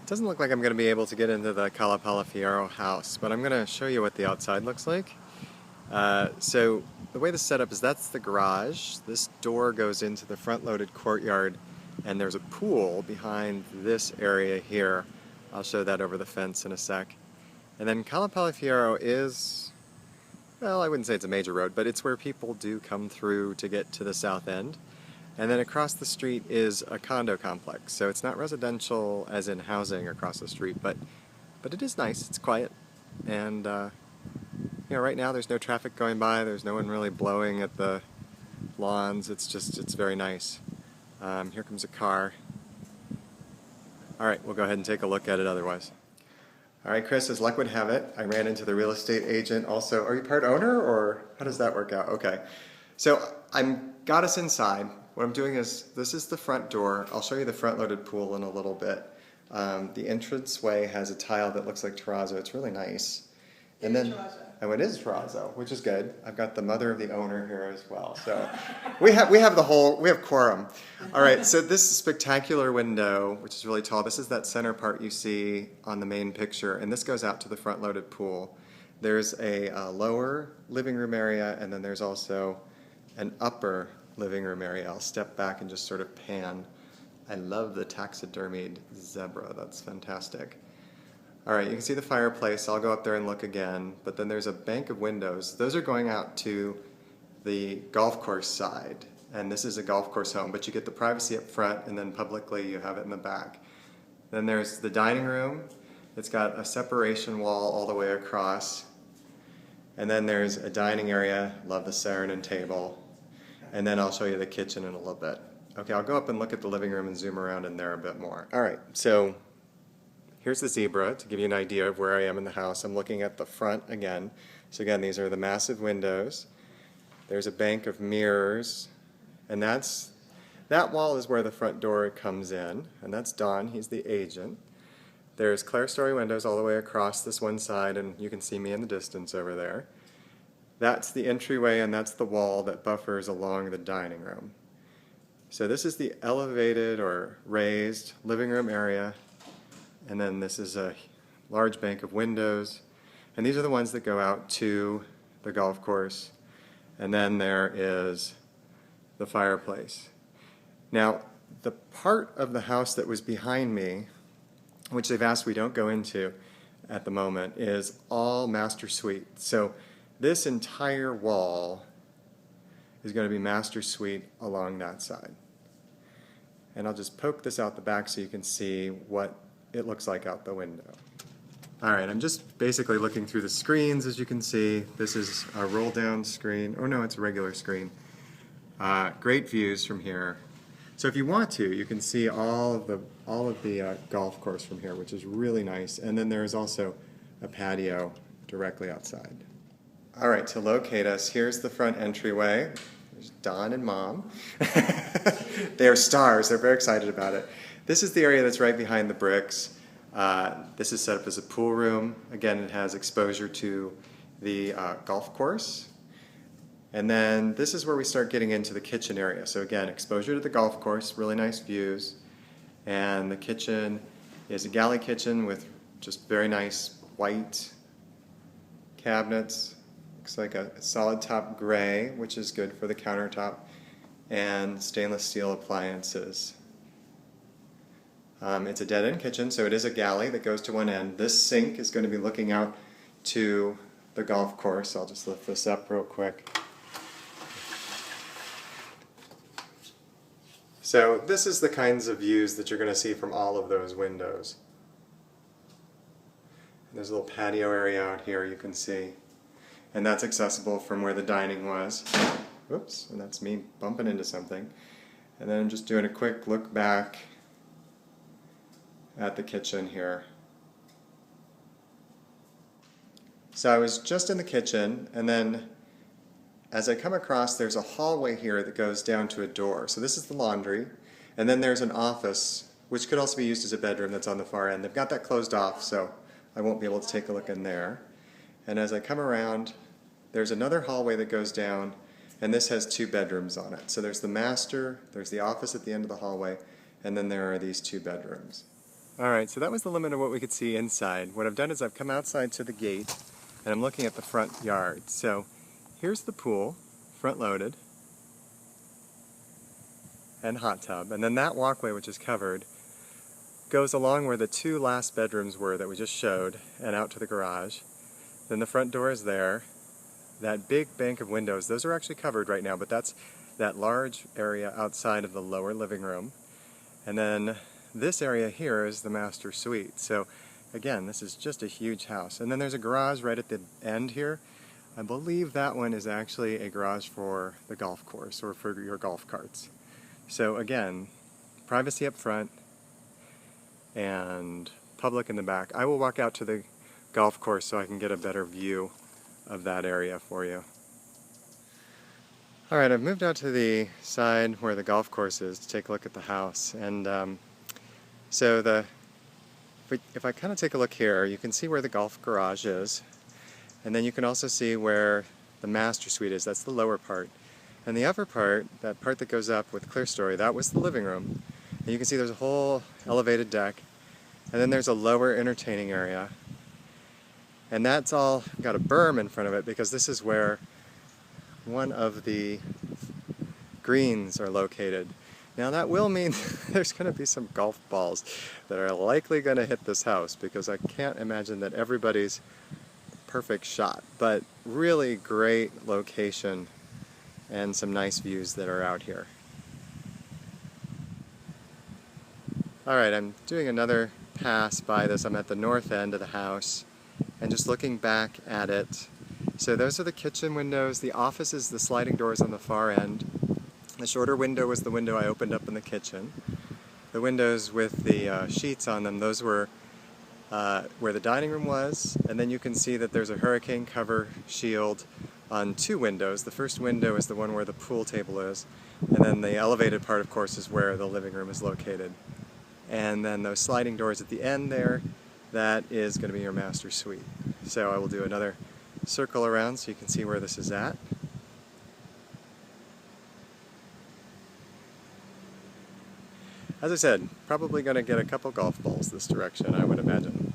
Doesn't look like I'm going to be able to get into the Calle Fierro house, but I'm going to show you what the outside looks like. So the way this is set up is that's the garage. This door goes into the front-loaded courtyard, and there's a pool behind this area here. I'll show that over the fence in a sec. And then Calle Fierro is, well, I wouldn't say it's a major road, but it's where people do come through to get to the south end. And then across the street is a condo complex. So it's not residential as in housing across the street, but it is nice. It's quiet. And right now there's no traffic going by. There's no one really blowing at the lawns. It's very nice. Here comes a car. All right, we'll go ahead and take a look at it otherwise. All right, Chris, as luck would have it, I ran into the real estate agent also. Are you part owner, or how does that work out? Okay. So got us inside. What I'm doing is, this is the front door. I'll show you the front-loaded pool in a little bit. The entranceway has a tile that looks like terrazzo. It's really nice. And then, oh, it is terrazzo, which is good. I've got the mother of the owner here as well. So we have quorum. All right, so this spectacular window, which is really tall, this is that center part you see on the main picture, and this goes out to the front-loaded pool. There's a lower living room area, and then there's also an upper living room area. I'll step back and just sort of pan. I love the taxidermied zebra. That's fantastic. All right, you can see the fireplace. I'll go up there and look again. But then there's a bank of windows. Those are going out to the golf course side. And this is a golf course home, but you get the privacy up front, and then publicly you have it in the back. Then there's the dining room. It's got a separation wall all the way across. And then there's a dining area. Love the Saarinen table. And then I'll show you the kitchen in a little bit. Okay, I'll go up and look at the living room and zoom around in there a bit more. All right, so here's the zebra to give you an idea of where I am in the house. I'm looking at the front again. So again, these are the massive windows. There's a bank of mirrors, and that wall is where the front door comes in, and that's Don. He's the agent. There's clerestory windows all the way across this one side, and you can see me in the distance over there. That's the entryway, and that's the wall that buffers along the dining room. So this is the elevated or raised living room area, and then this is a large bank of windows, and these are the ones that go out to the golf course, and then there is the fireplace. Now, the part of the house that was behind me, which they've asked we don't go into at the moment, is all master suite. So this entire wall is going to be master suite along that side. And I'll just poke this out the back so you can see what it looks like out the window. All right, I'm just basically looking through the screens, as you can see. This is a roll-down screen. Oh no, it's a regular screen. Great views from here. So if you want to, you can see all of the golf course from here, which is really nice. And then there is also a patio directly outside. All right, to locate us, here's the front entryway. There's Don and Mom. They're stars. They're very excited about it. This is the area that's right behind the bricks. This is set up as a pool room. Again, it has exposure to the golf course. And then this is where we start getting into the kitchen area. So again, exposure to the golf course, really nice views. And the kitchen is a galley kitchen with just very nice white cabinets. Looks like a solid top gray, which is good for the countertop, and stainless steel appliances. It's a dead-end kitchen, so it is a galley that goes to one end. This sink is going to be looking out to the golf course. I'll just lift this up real quick. So this is the kinds of views that you're going to see from all of those windows. There's a little patio area out here you can see. And that's accessible from where the dining was. Whoops, and that's me bumping into something. And then I'm just doing a quick look back at the kitchen here. So I was just in the kitchen, and then as I come across, there's a hallway here that goes down to a door. So this is the laundry, and then there's an office, which could also be used as a bedroom that's on the far end. They've got that closed off, so I won't be able to take a look in there. And as I come around, there's another hallway that goes down, and this has 2 bedrooms on it. So there's the master, there's the office at the end of the hallway, and then there are these 2 bedrooms. Alright, so that was the limit of what we could see inside. What I've done is I've come outside to the gate and I'm looking at the front yard. So here's the pool, front loaded, and hot tub. And then that walkway, which is covered, goes along where the two last bedrooms were that we just showed and out to the garage. Then the front door is there. That big bank of windows, those are actually covered right now, but that's that large area outside of the lower living room. And then this area here is the master suite. So again, this is just a huge house. And then there's a garage right at the end here. I believe that one is actually a garage for the golf course or for your golf carts. So again, privacy up front and public in the back. I will walk out to the golf course so I can get a better view of that area for you. Alright, I've moved out to the side where the golf course is to take a look at the house. And so if I kind of take a look here, you can see where the golf garage is. And then you can also see where the master suite is. That's the lower part. And the upper part, that part that goes up with clerestory, that was the living room. And you can see there's a whole elevated deck. And then there's a lower entertaining area. And that's all got a berm in front of it because this is where one of the greens are located. Now that will mean there's going to be some golf balls that are likely going to hit this house because I can't imagine that everybody's perfect shot. But really great location and some nice views that are out here. Alright, I'm doing another pass by this. I'm at the north end of the house and just looking back at it. So those are the kitchen windows. The office is the sliding doors on the far end. The shorter window was the window I opened up in the kitchen. The windows with the sheets on them, those were where the dining room was. And then you can see that there's a hurricane cover shield on two windows. The first window is the one where the pool table is. And then the elevated part, of course, is where the living room is located. And then those sliding doors at the end there, that is going to be your master suite. So I will do another circle around so you can see where this is at. As I said, probably going to get a couple golf balls this direction, I would imagine.